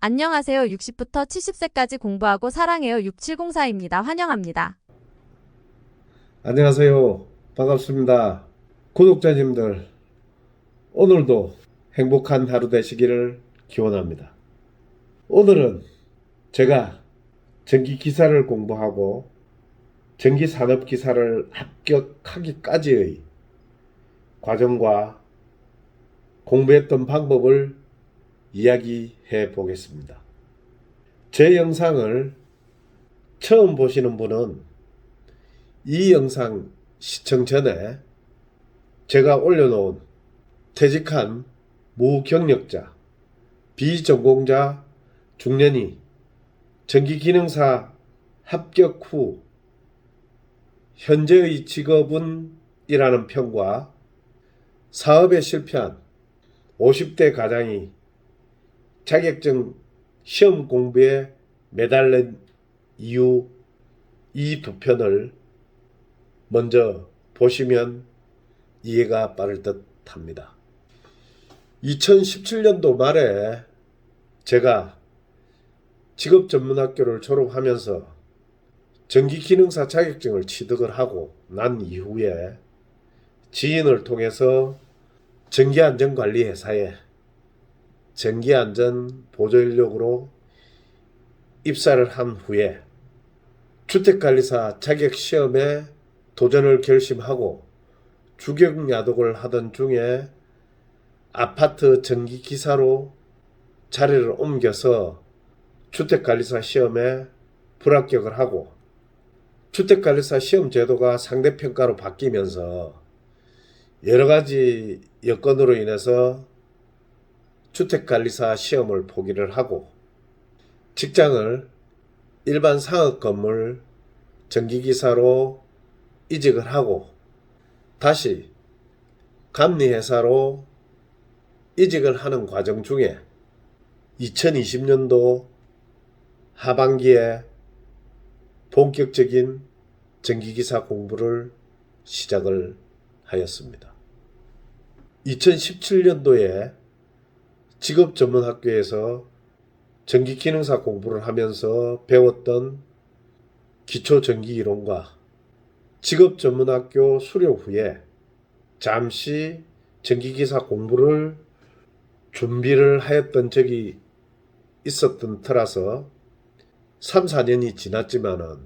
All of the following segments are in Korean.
안녕하세요. 60부터 70세까지 공부하고 사랑해요. 6704입니다. 환영합니다. 안녕하세요. 반갑습니다. 구독자님들, 오늘도 행복한 하루 되시기를 기원합니다. 오늘은 제가 전기기사를 공부하고 전기산업기사를 합격하기까지의 과정과 공부했던 방법을 이야기해 보겠습니다. 제 영상을 처음 보시는 분은 이 영상 시청 전에 제가 올려놓은 퇴직한 무경력자, 비전공자 중년이 전기기능사 합격 후 현재의 직업은 이라는 편과 사업에 실패한 50대 가장이 자격증 시험 공부에 매달린 이유, 이 두 편을 먼저 보시면 이해가 빠를 듯 합니다. 2017년도 말에 제가 직업전문학교를 졸업하면서 전기기능사 자격증을 취득을 하고 난 이후에 지인을 통해서 전기안전관리회사에 전기안전보조인력으로 입사를 한 후에 주택관리사 자격시험에 도전을 결심하고 주경야독을 하던 중에 아파트 전기기사로 자리를 옮겨서 주택관리사 시험에 불합격을 하고 주택관리사 시험 제도가 상대평가로 바뀌면서 여러가지 여건으로 인해서 주택관리사 시험을 포기를 하고 직장을 일반 상업 건물 전기기사로 이직을 하고 다시 감리회사로 이직을 하는 과정 중에 2020년도 하반기에 본격적인 전기기사 공부를 시작을 하였습니다. 2017년도에 직업전문학교에서 전기기능사 공부를 하면서 배웠던 기초전기이론과 직업전문학교 수료 후에 잠시 전기기사 공부를 준비를 하였던 적이 있었던 터라서 3, 4년이 지났지만은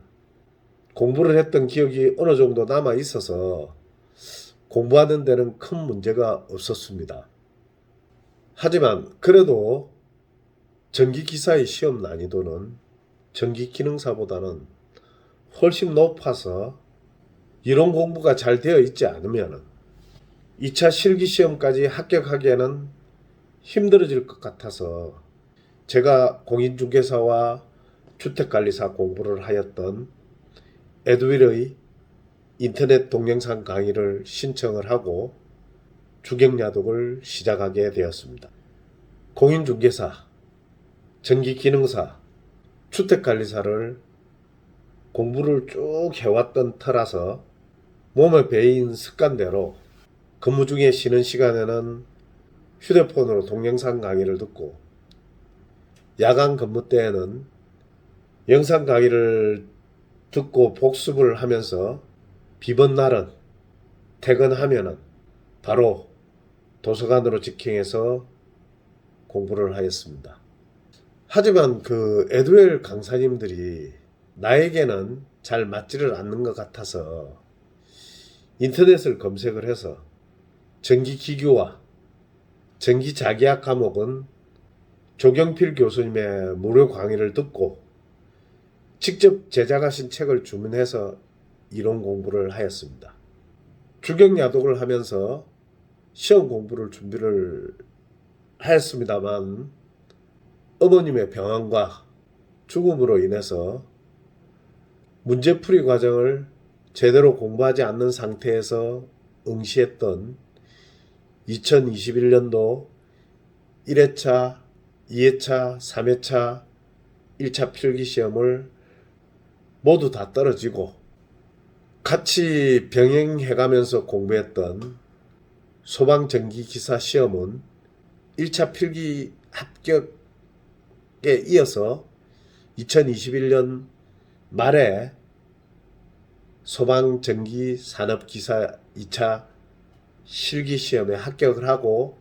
공부를 했던 기억이 어느 정도 남아 있어서 공부하는 데는 큰 문제가 없었습니다. 하지만 그래도 전기기사의 시험 난이도는 전기기능사보다는 훨씬 높아서 이론 공부가 잘 되어 있지 않으면 2차 실기시험까지 합격하기에는 힘들어질 것 같아서 제가 공인중개사와 주택관리사 공부를 하였던 에듀윌의 인터넷 동영상 강의를 신청을 하고 주경야독을 시작하게 되었습니다. 공인중개사, 전기기능사, 주택관리사를 공부를 쭉 해왔던 터라서 몸에 배인 습관대로 근무 중에 쉬는 시간에는 휴대폰으로 동영상 강의를 듣고 야간 근무 때에는 영상 강의를 듣고 복습을 하면서 비번 날은 퇴근하면은 바로 도서관으로 직행해서 공부를 하였습니다. 하지만 그 에듀웰 강사님들이 나에게는 잘 맞지를 않는 것 같아서 인터넷을 검색을 해서 전기기교와 전기자기학 과목은 조경필 교수님의 무료 강의를 듣고 직접 제작하신 책을 주문해서 이론 공부를 하였습니다. 주경야독을 하면서 시험 공부를 준비를 하였습니다만 어머님의 병환과 죽음으로 인해서 문제풀이 과정을 제대로 공부하지 않는 상태에서 응시했던 2021년도 1회차, 2회차, 3회차, 1차 필기시험을 모두 다 떨어지고 같이 병행해가면서 공부했던 소방전기기사 시험은 1차 필기 합격 이어서 2021년 말에 소방전기산업기사 2차 실기시험에 합격을 하고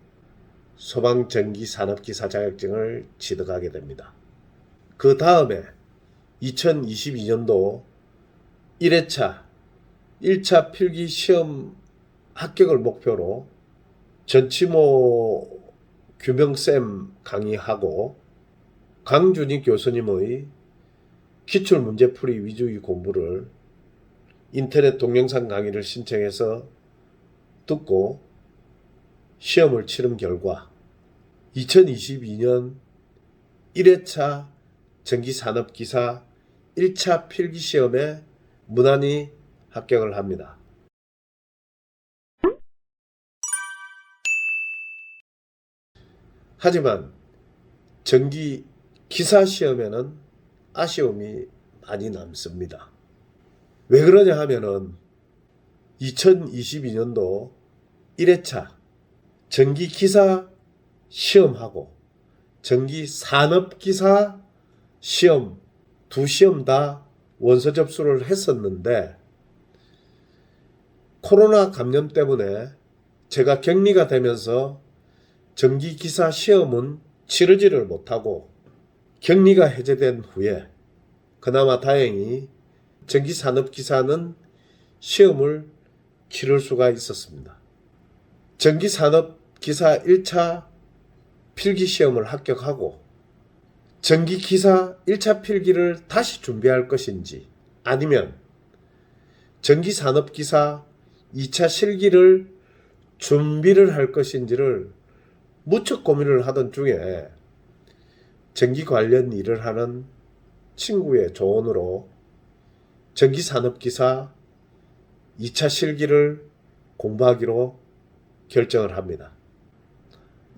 소방전기산업기사 자격증을 취득하게 됩니다. 그 다음에 2022년도 1회차 1차 필기시험 합격을 목표로 전치모 규명쌤 강의하고 강준익 교수님의 기출문제풀이 위주의 공부를 인터넷 동영상 강의를 신청해서 듣고 시험을 치른 결과 2022년 1회차 전기산업기사 1차 필기시험에 무난히 합격을 합니다. 하지만 전기기사 시험에는 아쉬움이 많이 남습니다. 왜 그러냐 하면은 2022년도 1회차 전기기사 시험하고 전기산업기사 시험 두 시험 다 원서 접수를 했었는데 코로나 감염 때문에 제가 격리가 되면서 전기기사 시험은 치르지를 못하고 격리가 해제된 후에 그나마 다행히 전기산업기사는 시험을 치를 수가 있었습니다. 전기산업기사 1차 필기시험을 합격하고 전기기사 1차 필기를 다시 준비할 것인지 아니면 전기산업기사 2차 실기를 준비를 할 것인지를 무척 고민을 하던 중에 전기 관련 일을 하는 친구의 조언으로 전기산업기사 2차 실기를 공부하기로 결정을 합니다.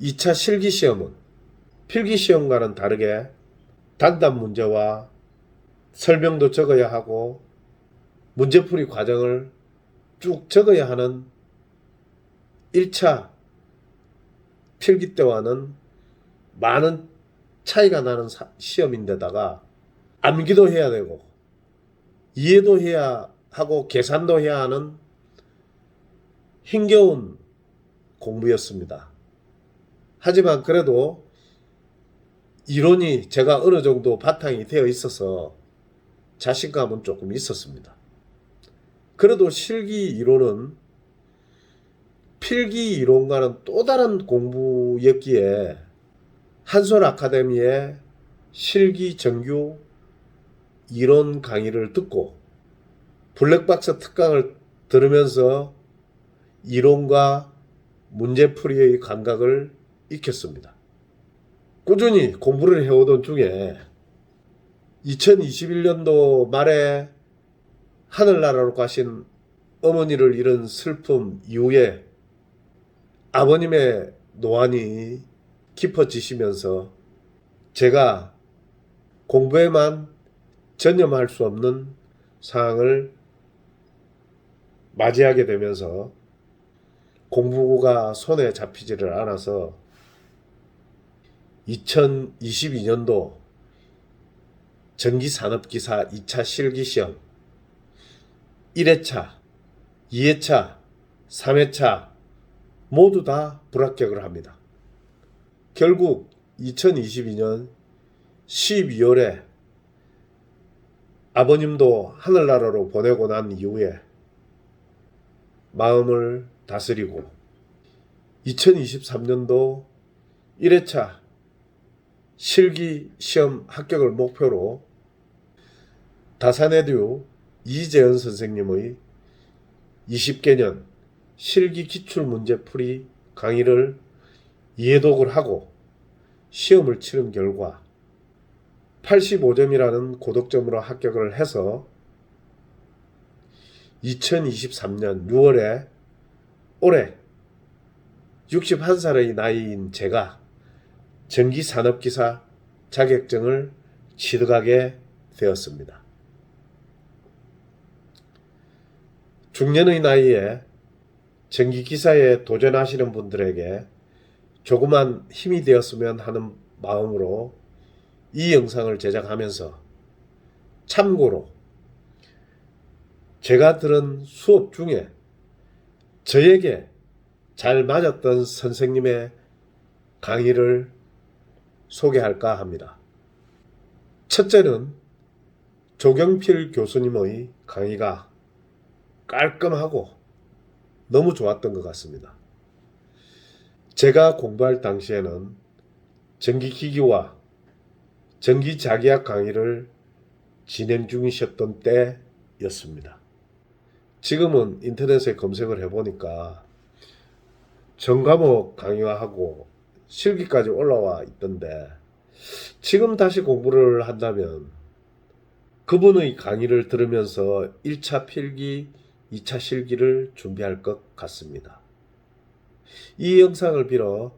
2차 실기시험은 필기시험과는 다르게 단답 문제와 설명도 적어야 하고 문제풀이 과정을 쭉 적어야 하는 1차 필기 때와는 많은 차이가 나는 시험인데다가 암기도 해야 되고 이해도 해야 하고 계산도 해야 하는 힘겨운 공부였습니다. 하지만 그래도 이론이 제가 어느 정도 바탕이 되어 있어서 자신감은 조금 있었습니다. 그래도 실기 이론은 필기 이론과는 또 다른 공부였기에 한솔 아카데미의 실기 정규 이론 강의를 듣고 블랙박스 특강을 들으면서 이론과 문제풀이의 감각을 익혔습니다. 꾸준히 공부를 해오던 중에 2021년도 말에 하늘나라로 가신 어머니를 잃은 슬픔 이후에 아버님의 노안이 깊어지시면서 제가 공부에만 전념할 수 없는 상황을 맞이하게 되면서 공부가 손에 잡히지를 않아서 2022년도 전기산업기사 2차 실기시험 1회차, 2회차, 3회차 모두 다 불합격을 합니다. 결국 2022년 12월에 아버님도 하늘나라로 보내고 난 이후에 마음을 다스리고 2023년도 1회차 실기 시험 합격을 목표로 다산에듀 이재현 선생님의 20개년 실기 기출문제풀이 강의를 이해독을 하고 시험을 치른 결과 85점이라는 고득점으로 합격을 해서 2023년 6월에 올해 61살의 나이인 제가 전기산업기사 자격증을 취득하게 되었습니다. 중년의 나이에 전기기사에 도전하시는 분들에게 조그만 힘이 되었으면 하는 마음으로 이 영상을 제작하면서 참고로 제가 들은 수업 중에 저에게 잘 맞았던 선생님의 강의를 소개할까 합니다. 첫째는 조경필 교수님의 강의가 깔끔하고 너무 좋았던 것 같습니다. 제가 공부할 당시에는 전기기기와 전기자기학 강의를 진행 중이셨던 때였습니다. 지금은 인터넷에 검색을 해보니까 전과목 강의화하고 실기까지 올라와 있던데, 지금 다시 공부를 한다면 그분의 강의를 들으면서 1차 필기, 2차 실기를 준비할 것 같습니다. 이 영상을 빌어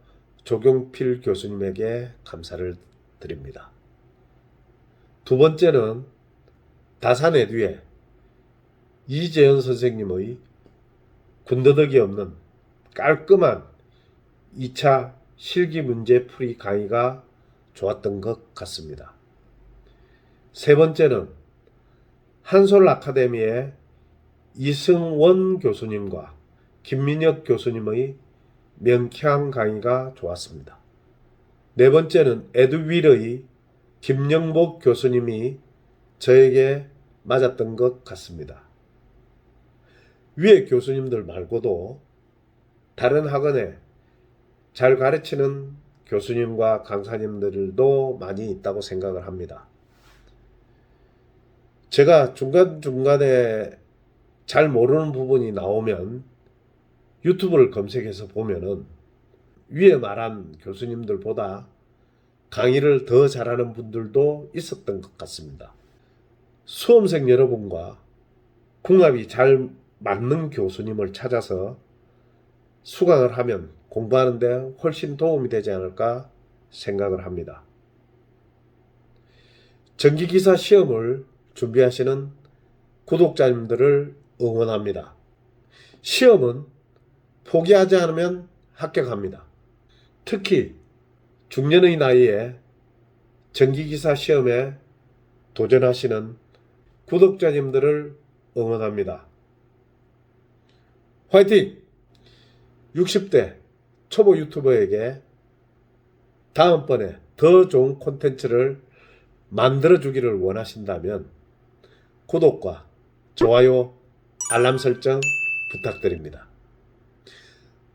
조경필 교수님에게 감사를 드립니다. 두 번째는 다산에듀의 이재현 선생님의 군더더기 없는 깔끔한 2차 실기 문제 풀이 강의가 좋았던 것 같습니다. 세 번째는 한솔 아카데미의 이승원 교수님과 김민혁 교수님의 명쾌한 강의가 좋았습니다. 네 번째는 에듀윌의 김영복 교수님이 저에게 맞았던 것 같습니다. 위에 교수님들 말고도 다른 학원에 잘 가르치는 교수님과 강사님들도 많이 있다고 생각을 합니다. 제가 중간중간에 잘 모르는 부분이 나오면 유튜브를 검색해서 보면은 위에 말한 교수님들보다 강의를 더 잘하는 분들도 있었던 것 같습니다. 수험생 여러분과 궁합이 잘 맞는 교수님을 찾아서 수강을 하면 공부하는 데 훨씬 도움이 되지 않을까 생각을 합니다. 전기기사 시험을 준비하시는 구독자님들을 응원합니다. 시험은 포기하지 않으면 합격합니다. 특히 중년의 나이에 전기기사 시험에 도전하시는 구독자님들을 응원합니다. 화이팅! 60대 초보 유튜버에게 다음번에 더 좋은 콘텐츠를 만들어주기를 원하신다면 구독과 좋아요, 알람 설정 부탁드립니다.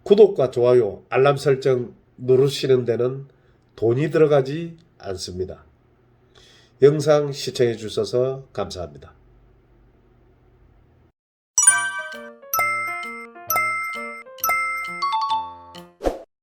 구독과 좋아요, 알람 설정 누르시는 데는 돈이 들어가지 않습니다. 영상 시청해 주셔서 감사합니다.